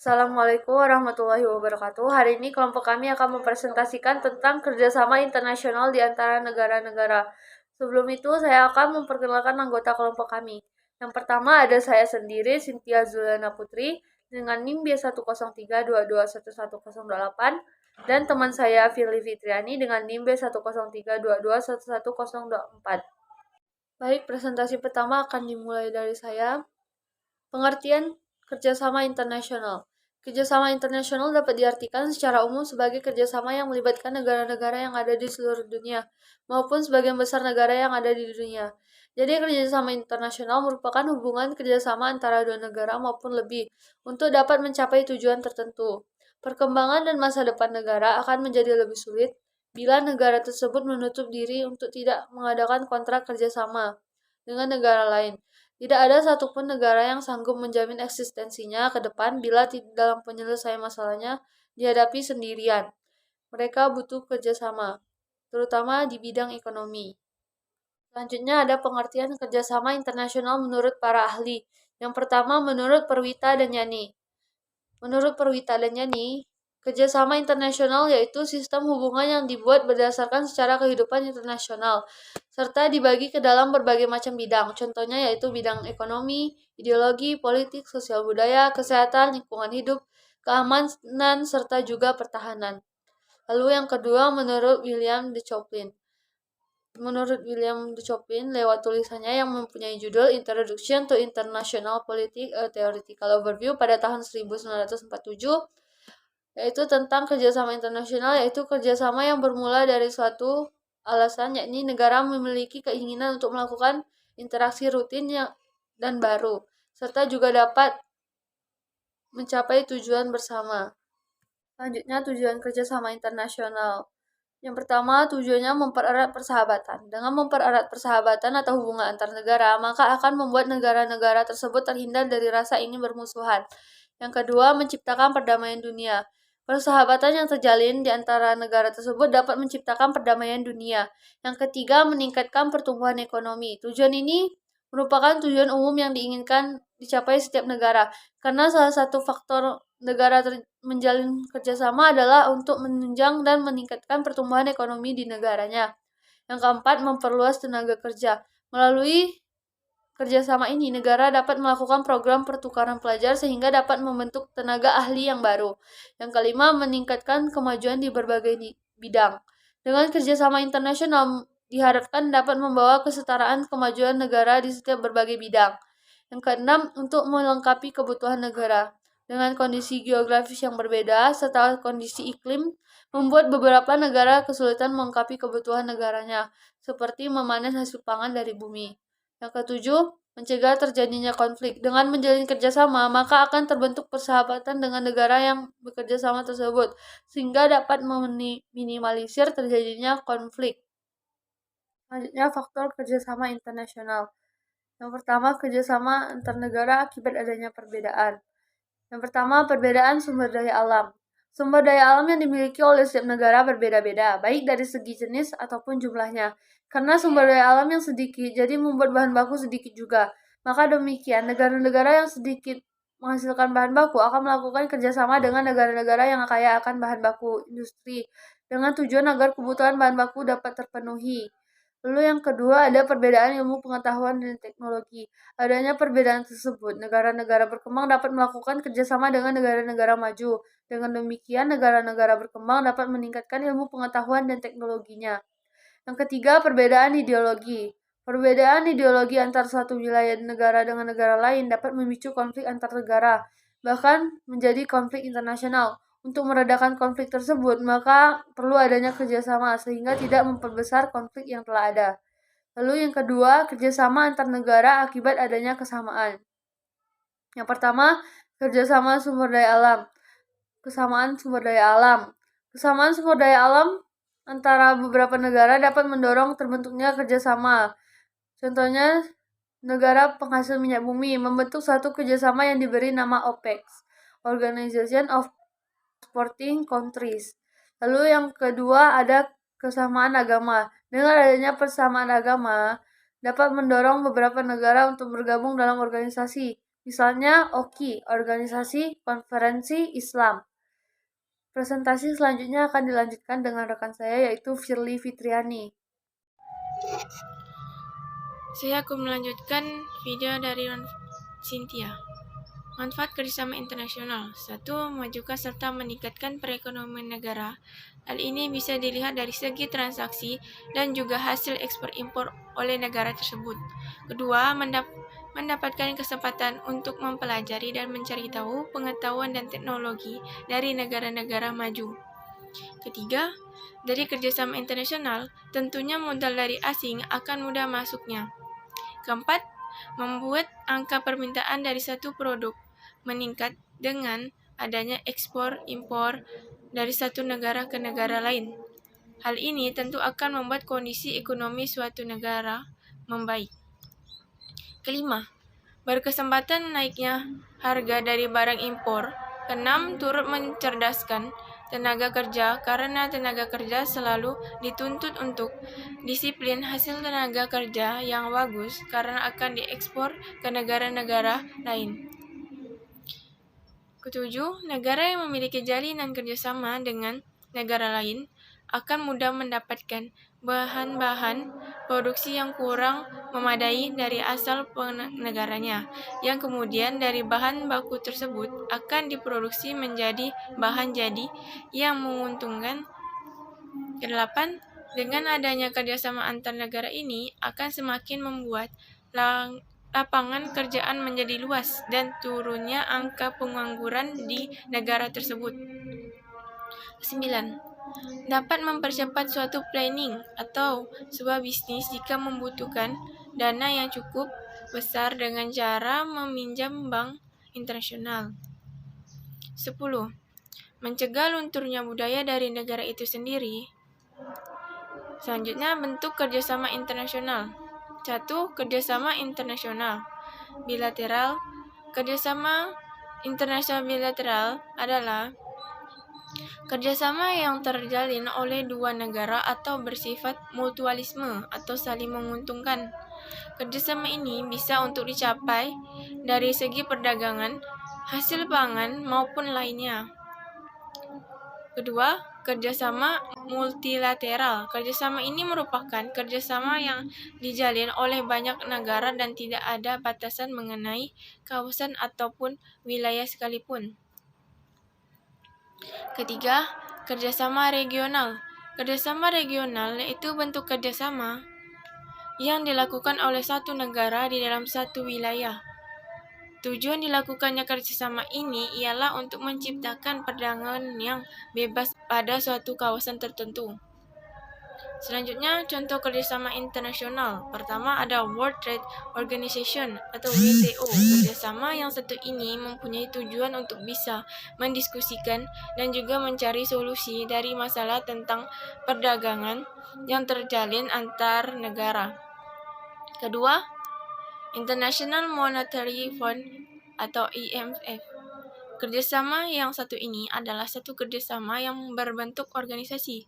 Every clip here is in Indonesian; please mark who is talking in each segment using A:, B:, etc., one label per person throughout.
A: Assalamualaikum warahmatullahi wabarakatuh. Hari ini kelompok kami akan mempresentasikan tentang kerjasama internasional di antara negara-negara. Sebelum itu, saya akan memperkenalkan anggota kelompok kami. Yang pertama ada saya sendiri, Cynthia Zulana Putri, dengan NIM B10322111028, dan teman saya Firly Fitriani dengan NIM B10322111024. Baik, presentasi pertama akan dimulai dari saya. Pengertian kerjasama internasional. Kerjasama internasional dapat diartikan secara umum sebagai kerjasama yang melibatkan negara-negara yang ada di seluruh dunia, maupun sebagian besar negara yang ada di dunia. Jadi kerjasama internasional merupakan hubungan kerjasama antara dua negara maupun lebih untuk dapat mencapai tujuan tertentu. Perkembangan dan masa depan negara akan menjadi lebih sulit bila negara tersebut menutup diri untuk tidak mengadakan kontrak kerjasama dengan negara lain. Tidak ada satupun negara yang sanggup menjamin eksistensinya ke depan bila dalam penyelesaian masalahnya dihadapi sendirian. Mereka butuh kerjasama, terutama di bidang ekonomi. Selanjutnya ada pengertian kerjasama internasional menurut para ahli. Yang pertama menurut Perwita dan Yani. Menurut Perwita dan Yani, kerjasama internasional yaitu sistem hubungan yang dibuat berdasarkan secara kehidupan internasional, serta dibagi ke dalam berbagai macam bidang. Contohnya yaitu bidang ekonomi, ideologi, politik, sosial budaya, kesehatan, lingkungan hidup, keamanan, serta juga pertahanan. Lalu yang kedua menurut William de Chopin. Menurut William de Chopin, lewat tulisannya yang mempunyai judul Introduction to International Politics, a Theoretical Overview pada tahun 1947, yaitu tentang kerjasama internasional, yaitu kerjasama yang bermula dari suatu alasan, yakni negara memiliki keinginan untuk melakukan interaksi rutin dan baru, serta juga dapat mencapai tujuan bersama. Selanjutnya, tujuan kerjasama internasional. Yang pertama, tujuannya mempererat persahabatan. Dengan mempererat persahabatan atau hubungan antar negara, maka akan membuat negara-negara tersebut terhindar dari rasa ingin bermusuhan. Yang kedua, menciptakan perdamaian dunia. Persahabatan yang terjalin di antara negara tersebut dapat menciptakan perdamaian dunia. Yang ketiga, meningkatkan pertumbuhan ekonomi. Tujuan ini merupakan tujuan umum yang diinginkan dicapai setiap negara, karena salah satu faktor negara menjalin kerjasama adalah untuk menunjang dan meningkatkan pertumbuhan ekonomi di negaranya. Yang keempat, memperluas tenaga kerja. Melalui kerjasama ini, negara dapat melakukan program pertukaran pelajar sehingga dapat membentuk tenaga ahli yang baru. Yang kelima, meningkatkan kemajuan di berbagai bidang. Dengan kerjasama internasional diharapkan dapat membawa kesetaraan kemajuan negara di setiap berbagai bidang. Yang keenam, untuk melengkapi kebutuhan negara. Dengan kondisi geografis yang berbeda serta kondisi iklim, membuat beberapa negara kesulitan melengkapi kebutuhan negaranya, seperti memanen hasil pangan dari bumi. Yang ketujuh, mencegah terjadinya konflik. Dengan menjalin kerjasama, maka akan terbentuk persahabatan dengan negara yang bekerja sama tersebut, sehingga dapat meminimalisir terjadinya konflik. Selanjutnya, faktor kerjasama internasional. Yang pertama, kerjasama antar negara akibat adanya perbedaan. Yang pertama, perbedaan sumber daya alam. Sumber daya alam yang dimiliki oleh setiap negara berbeda-beda, baik dari segi jenis ataupun jumlahnya. Karena sumber daya alam yang sedikit, jadi membuat bahan baku sedikit juga. Maka demikian, negara-negara yang sedikit menghasilkan bahan baku akan melakukan kerjasama dengan negara-negara yang kaya akan bahan baku industri, dengan tujuan agar kebutuhan bahan baku dapat terpenuhi. Lalu yang kedua ada perbedaan ilmu pengetahuan dan teknologi. Adanya perbedaan tersebut, negara-negara berkembang dapat melakukan kerjasama dengan negara-negara maju. Dengan demikian, negara-negara berkembang dapat meningkatkan ilmu pengetahuan dan teknologinya. Yang ketiga, perbedaan ideologi. Perbedaan ideologi antar suatu wilayah negara dengan negara lain dapat memicu konflik antar negara, bahkan menjadi konflik internasional. Untuk meredakan konflik tersebut, maka perlu adanya kerjasama sehingga tidak memperbesar konflik yang telah ada. Lalu yang kedua, kerjasama antar negara akibat adanya kesamaan. Yang pertama, kerjasama sumber daya alam. Kesamaan sumber daya alam. Kesamaan sumber daya alam antara beberapa negara dapat mendorong terbentuknya kerjasama. Contohnya, negara penghasil minyak bumi membentuk satu kerjasama yang diberi nama OPEC, Organization of Exporting Countries. Lalu yang kedua ada kesamaan agama. Dengan adanya persamaan agama, dapat mendorong beberapa negara untuk bergabung dalam organisasi. Misalnya OKI, Organisasi Konferensi Islam. Presentasi selanjutnya akan dilanjutkan dengan rekan saya yaitu Firly Fitriani.
B: Saya akan melanjutkan video dari Cynthia. Manfaat kerjasama internasional. 1. Memajukan serta meningkatkan perekonomian negara. Hal ini bisa dilihat dari segi transaksi dan juga hasil ekspor impor oleh negara tersebut. Kedua, mendapatkan kesempatan untuk mempelajari dan mencari tahu pengetahuan dan teknologi dari negara-negara maju. Ketiga, dari kerjasama internasional, tentunya modal dari asing akan mudah masuknya. Keempat, membuat angka permintaan dari satu produk meningkat dengan adanya ekspor-impor dari satu negara ke negara lain. Hal ini tentu akan membuat kondisi ekonomi suatu negara membaik. Kelima, berkesempatan naiknya harga dari barang impor. Keenam, turut mencerdaskan tenaga kerja karena tenaga kerja selalu dituntut untuk disiplin hasil tenaga kerja yang bagus karena akan diekspor ke negara-negara lain. Ketujuh, negara yang memiliki jalinan kerjasama dengan negara lain akan mudah mendapatkan bahan-bahan produksi yang kurang memadai dari asal negaranya, yang kemudian dari bahan baku tersebut akan diproduksi menjadi bahan jadi yang menguntungkan. Kedelapan, dengan adanya kerjasama antar negara ini akan semakin membuat lapangan kerjaan menjadi luas dan turunnya angka pengangguran di negara tersebut. 9. Dapat mempercepat suatu planning atau sebuah bisnis jika membutuhkan dana yang cukup besar dengan cara meminjam bank internasional. 10. Mencegah lunturnya budaya dari negara itu sendiri. Selanjutnya, bentuk kerjasama internasional. 1. Kerjasama internasional bilateral. Kerjasama internasional bilateral adalah kerjasama yang terjalin oleh dua negara atau bersifat mutualisme atau saling menguntungkan. Kerjasama ini bisa untuk dicapai dari segi perdagangan, hasil pangan, maupun lainnya. Kedua, kerjasama multilateral. Kerjasama ini merupakan kerjasama yang dijalin oleh banyak negara dan tidak ada batasan mengenai kawasan ataupun wilayah sekalipun. Ketiga, kerjasama regional. Kerjasama regional yaitu bentuk kerjasama yang dilakukan oleh satu negara di dalam satu wilayah. Tujuan dilakukannya kerjasama ini ialah untuk menciptakan perdagangan yang bebas pada suatu kawasan tertentu. Selanjutnya, contoh kerjasama internasional. Pertama ada World Trade Organization atau WTO. Kerjasama yang satu ini mempunyai tujuan untuk bisa mendiskusikan dan juga mencari solusi dari masalah tentang perdagangan yang terjalin antar negara. Kedua, International Monetary Fund atau IMF. Kerjasama yang satu ini adalah satu kerjasama yang berbentuk organisasi.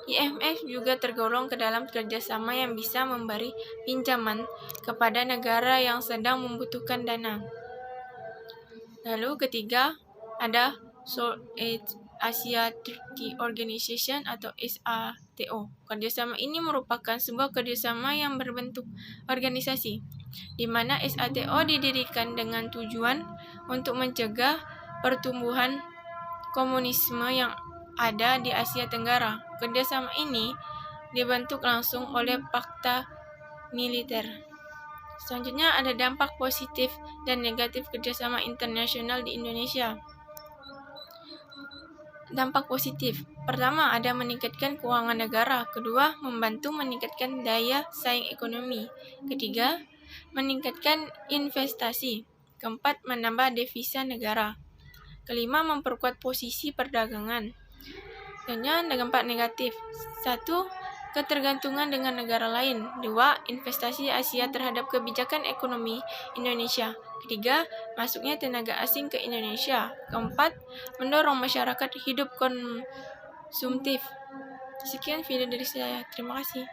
B: IMF juga tergolong ke dalam kerjasama yang bisa memberi pinjaman kepada negara yang sedang membutuhkan dana. Lalu ketiga, ada Southeast Asia Treaty Organization atau SATO. Kerjasama ini merupakan sebuah kerjasama yang berbentuk organisasi, di mana SATO didirikan dengan tujuan untuk mencegah pertumbuhan komunisme yang ada di Asia Tenggara. Kerjasama ini dibentuk langsung oleh fakta militer. Selanjutnya ada dampak positif dan negatif kerjasama internasional di Indonesia. Dampak positif. Pertama, ada meningkatkan keuangan negara. Kedua, membantu meningkatkan daya saing ekonomi. Ketiga, meningkatkan investasi. Keempat, menambah devisa negara. Kelima, memperkuat posisi perdagangan. Dan dampak negatif. 1. Ketergantungan dengan negara lain. 2. Investasi Asia terhadap kebijakan ekonomi Indonesia. Ketiga, masuknya tenaga asing ke Indonesia. Keempat, mendorong masyarakat hidup konsumtif. Sekian video dari saya. Terima kasih.